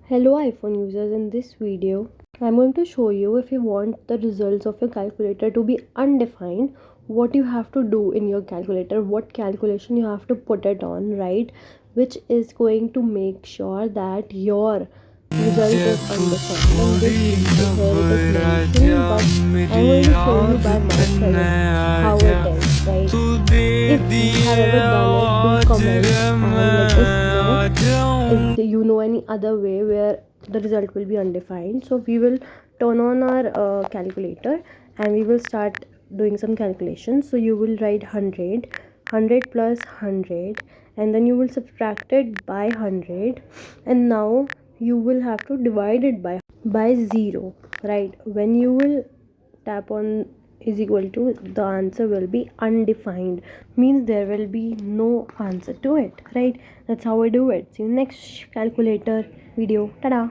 Hello iPhone users, in this video I'm going to show you, if you want the results of your calculator to be undefined, what you have to do in your calculator, what calculation you have to put it on, right, which is going to make sure that your result is undefined. And this video here it is mentioned, but I'm going to show you by myself how it is, right? If you have ever done it, do comment and let us know if you know any other way where the result will be undefined. So we will turn on our calculator and we will start doing some calculations. So you will write 100 plus 100, and then you will subtract it by 100, and now you will have to divide it by 0, right? When you will tap on is equal to, the answer will be undefined, means there will be no answer to it, right? That's how I do it. See you next calculator video. Ta-da.